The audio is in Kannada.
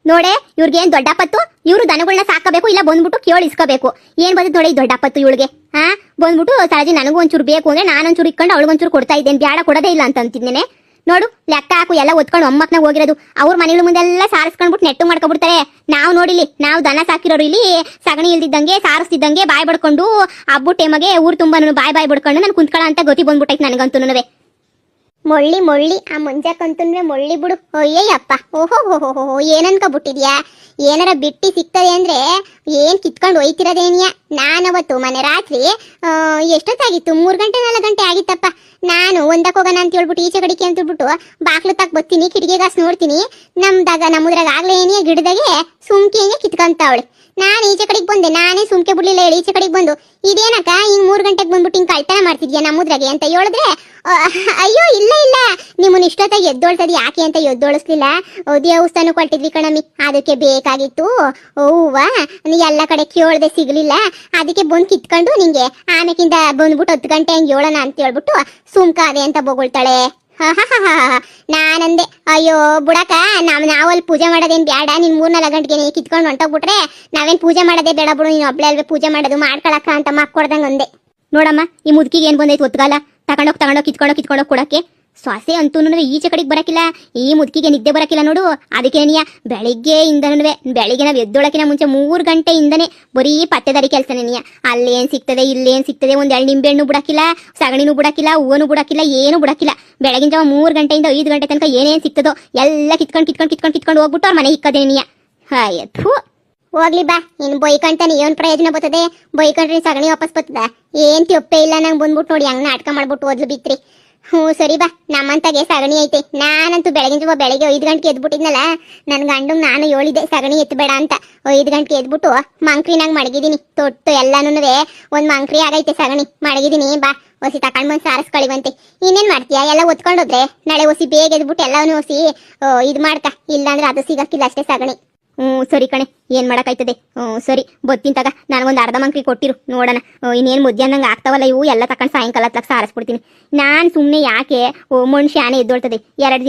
ನೋಡೆ ಇವ್ರಿಗೇನ್ ದೊಡ್ಡಪ್ಪತ್ತು, ಇವ್ರು ದನಗಳನ್ನ ಸಾಕಬೇಕು ಇಲ್ಲ ಬಂದ್ಬಿಟ್ಟು ಕೇಳಿ ಇಸ್ಕೋಬೇಕು. ಏನ್ ಬಂದ್ ನೋಡಿ ದೊಡ್ಡಪ್ಪತ್ತು ಇವಳಿಗೆ. ಬಂದ್ಬಿಟ್ಟು ಸರಜಿ ನನಗೂ ಒಂಚೂರು ಬೇಕು ಅಂದ್ರೆ ನಾನೊಂಚೂರು ಇಟ್ಕೊಂಡು ಅವಳಿಗೊಂಚೂರು ಕೊಡ್ತಾ ಇದ್ದೇನೆ, ಬ್ಯಾಡ ಕೊಡೋದೇ ಇಲ್ಲ ಅಂತ ಅಂತಿದ್ದೇನೆ. ನೋಡು ಲೆಕ್ಕ ಹಾಕು, ಎಲ್ಲ ಒತ್ಕೊಂಡು ಒಮ್ಮಕ್ಕನಾಗ ಹೋಗಿರೋದು. ಅವ್ರ ಮನೆಗಳ ಮುಂದೆಲ್ಲ ಸಾರಿಸ್ಕೊಂಡ್ಬಿಟ್ಟು ನೆಟ್ಟು ಮಾಡ್ಕೊಬಿಡ್ತಾರೆ. ನಾವು ನೋಡಿಲಿ, ನಾವು ದನ ಸಾಕಿರೋರು ಇಲ್ಲಿ ಸಗಣಿ ಇಲ್ದಿದ್ದಂಗೆ ಸಾರಿಸ್ತಿದ್ದಂಗೆ ಬಾಯ್ ಬಡ್ಕೊಂಡು ಹಬ್ಬು ಟೈಮಗೆ ಊರು ತುಂಬಾ ಬಾಯ್ ಬಡ್ಕೊಂಡು ನಾನು ಕುಂತ್ಕೊಳ್ಳೋ ಅಂತ ಗತಿ ಬಂದ್ಬಿಟ್ಟೈತೆ ನನಗಂತೂ. ಮೊಳ್ಳಿ ಆ ಮುಂಜಾಕಂತಂದ್ರೆ ಮೊಳ್ಳಿ ಬಿಡು. ಅಯ್ಯಯ್ಯಪ್ಪ, ಓಹೋ ಏನನ್ಕೊಬಿಟ್ಟಿದ್ಯಾ? ಏನಾರ ಬಿಟ್ಟಿ ಸಿಗ್ತದೆ ಅಂದ್ರೆ ಏನ್ ಕಿತ್ಕೊಂಡು ಒಯ್ತಿರೋದೇನಿಯ? ನಾನವತ್ತು ಮನೆ ರಾತ್ರಿ ಎಷ್ಟೊತ್ತಾಗಿತ್ತು, 3 ಗಂಟೆ 4 ಗಂಟೆ ಆಗಿತ್ತಪ್ಪ. ನಾನು ಒಂದಕ್ಕೆ ಹೋಗೋಣ ಅಂತ ಹೇಳ್ಬಿಟ್ಟು ಈಚೆ ಕಡಿಕೆ ಅಂತ ಹೇಳ್ಬಿಟ್ಟು ಬಾಕ್ಲು ತಕ್ ಬರ್ತೀನಿ, ಕಿಟಕಿಗಾಸ್ ನೋಡ್ತೀನಿ, ನಮ್ಮದ್ರಾಗ ಆಗ್ಲೇ ಏನಿಯ ಗಿಡದಾಗೆ ಸುಮ್ಕೆ ಕಿತ್ಕೊಂತಾವಳೆ. ನಾನು ಈಚೆ ಕಡೆಗೆ ಬಂದೆ, ನಾನೇ ಸುಮ್ಕೆ ಬಿಡ್ಲಿಲ್ಲ ಹೇಳಿ ಈಚೆ ಕಡೆಗೆ ಬಂದು, ಇದೇನಕ್ಕ ಹಿಂಗ್ 3 ಗಂಟೆಗೆ ಬಂದ್ಬಿಟ್ಟು ಹಿಂಗ್ ಕಳ್ತನ ಮಾಡ್ತಿದ್ಯಾ ನಮ್ಮದ್ರಾಗೆ ಅಂತ ಹೇಳಿದ್ರೆ, ಅಯ್ಯೋ ಇಲ್ಲ ನಿಮ್ಮನ್ನ ಇಷ್ಟೊತ್ತಾಗಿ ಎದ್ದೋಳ್ತದೆ ಯಾಕೆ ಅಂತ ಎದ್ದೋಳಿಸ್ಲಿಲ್ಲ, ದೇವಸ್ಥಾನ ಕೊಟ್ಟಿದ್ವಿ ಕಣಮ್ಮಿ, ಅದಕ್ಕೆ ಬೇಕಾಗಿತ್ತು ಹೂವ, ಎಲ್ಲ ಕಡೆ ಕೇಳ್ದೆ ಸಿಗ್ಲಿಲ್ಲ, ಅದಕ್ಕೆ ಬಂದು ಕಿತ್ಕೊಂಡು ನಿಂಗೆ ಆಮೇಕಿಂದ ಬಂದ್ಬಿಟ್ಟು 10 ಗಂಟೆ ಹಂಗೆ ಹೇಳೋಣ ಅಂತ ಹೇಳ್ಬಿಟ್ಟು ಸುಮ್ಕಾದೆ ಅಂತ ಬೊಗಳ್ತಾಳೆ. ನಾನಂದೆ ಅಯ್ಯೋ ಬುಡಕ, ನಾವಲ್ಲಿ ಪೂಜೆ ಮಾಡೋದೇನ್ ಬೇಡ, ನೀನ್ 3-4 ಗಂಟೆಗೆ ಕಿತ್ಕೊಂಡು ಹೊಂಟೋಗ್ಬಿಟ್ರೆ ನಾವೇನ್ ಪೂಜೆ ಮಾಡೋದೇ ಬೇಡ ಬಿಡು, ನೀನು ಒಬ್ಳೆ ಅಲ್ವೇ ಪೂಜೆ ಮಾಡೋದು, ಮಾಡ್ಕೊಳಕ್ಕ ಅಂತ ಮಾಕೊಡ್ದಂಗ ಅಂದೆ. ನೋಡಮ್ಮ, ಈ ಮುದುಕಿಗೆ ಏನ್ ಬಂದೈತೆ ಒತ್ಗಾಲ, ತಗೊಂಡೋಗಿ ಕಿತ್ಕೊಂಡೋಗಿ ಕೊಡಕ್ಕೆ. ಸೊಸೆ ಅಂತೂ ಈಚೆ ಕಡೆಗೆ ಬರಕಿಲ್ಲ, ಈ ಮುದುಕಿಗೆ ನಿದ್ದೆ ಬರಕಿಲ್ಲ ನೋಡು. ಅದಕ್ಕೇನಿಯ ಬೆಳಿಗ್ಗೆಯಿಂದನೂ ಬೆಳಿಗ್ಗೆ ನಾವು ಎದ್ದೊಳಕಿನ ಮುಂಚೆ 3 ಗಂಟೆಯಿಂದನೇ ಬರೀ ಪತ್ತೆದಾರಿ ಕೆಲಸನೇನಿಯ. ಅಲ್ಲೇನ್ ಸಿಗ್ತದೆ ಇಲ್ಲೇನ್ ಸಿಗ್ತದೆ, ಒಂದ್ 2 ನಿಂಬೆಹಣ್ಣು ಬಿಡಕಿಲ್ಲ, ಸಗಣಿನೂ ಬಿಡಕಿಲ್ಲ, ಹೂವನು ಬಿಡಕಿಲ್ಲ, ಏನು ಬಿಡಕಿಲ್ಲ. ಬೆಳಗಿನ ಜಾವ 3 ಗಂಟೆಯಿಂದ 5 ಗಂಟೆ ತನಕ ಏನೇನ್ ಸಿಗ್ತದೋ ಎಲ್ಲ ಕಿತ್ಕೊಂಡು ಹೋಗ್ಬಿಟ್ಟು ಅವ್ರ ಮನೆ ಇಕ್ಕದೇನಿಯ. ಹಾಯಥು ಹೋಗ್ಲಿ ಬಾ, ಇನ್ ಬೈಕಂತಾನೆ ಏನ್ ಪ್ರಯೋಜನ ಬರ್ತದೆ? ಬೈಕಂಡ್ರಿ ಸಗಣಿ ವಾಪಸ್ ಬರ್ತದ? ಏನ್ ತಿಪ್ಪೆ ಇಲ್ಲ ನಂಗೆ ಬಂದ್ಬಿಟ್ಟು ನೋಡಿ ಹಂಗ ನಾಟಕ ಮಾಡ್ಬಿಟ್ಟು ಓದ್ಲು ಬಿತ್ರಿ. ಸರಿ ಬಾ, ನಮ್ಮಂತಾಗೆ ಸಗಣಿ ಐತೆ. ನಾನಂತೂ ಬೆಳಗ್ಗೆ 5 ಗಂಟೆಗೆ ಎದ್ಬಿಟ್ಟಿದ್ನಲ್ಲ, ನನ್ ಗಂಡು ನಾನು ಹೇಳಿದೆ ಸಗಣಿ ಎತ್ತಬೇಡ ಅಂತ. 5 ಗಂಟೆಗೆ ಎದ್ಬಿಟ್ಟು ಮಂಕ್ರಿನಾಗ ಮಡಗಿದೀನಿ, ತೊಟ್ಟು ಎಲ್ಲಾನು ಒಂದ್ ಮಂಕ್ರಿ ಆಗೈತೆ ಸಗಣಿ ಮಡಗಿದೀನಿ. ಬಾ ಹೊಸಿ ತಕೊಂಡ್ ಬಂದ್ ಸಾರಿಸ್ಕೊಳಿವಂತೆ. ಇನ್ನೇನ್ ಮಾಡ್ತೀಯಾ? ಎಲ್ಲ ಒತ್ಕೊಂಡೋದ್ರೆ ನಾಳೆ ಹೊಸಿ ಬೇಗ ಎದ್ಬಿಟ್ಟು ಎಲ್ಲಾನು ಹೊಸಿ ಇದ್ ಮಾಡ್ಕ, ಇಲ್ಲಾಂದ್ರೆ ಅದು ಸಿಗಕ್ಕಿಲ್ಲ ಅಷ್ಟೇ ಸಗಣಿ. ಸರಿ ಕಣೆ, ಏನ್ ಮಾಡಕ್ಕಾಯ್ತದೆ. ಸರಿ ಬತ್ತೀನಿ ತಗ, ನನಗೊಂದು ಅರ್ಧ ಮಂಕ್ರಿ ಕೊಟ್ಟಿರು ನೋಡೋಣ. ಇನ್ನೇನು ಮಧ್ಯಾಹ್ನಂಗೆ ಆಗ್ತಾವಲ್ಲ ಇವು, ಎಲ್ಲ ತಕೊಂಡು ಸಾಯಂಕಾಲ ಸಾರಿಸ್ಬಿಡ್ತೀನಿ. ನಾನು ಸುಮ್ಮನೆ ಯಾಕೆ ಮನುಷ್ಯ ಆನೆ ಎದ್ದೋಳ್ತದೆ 2 ದಿನ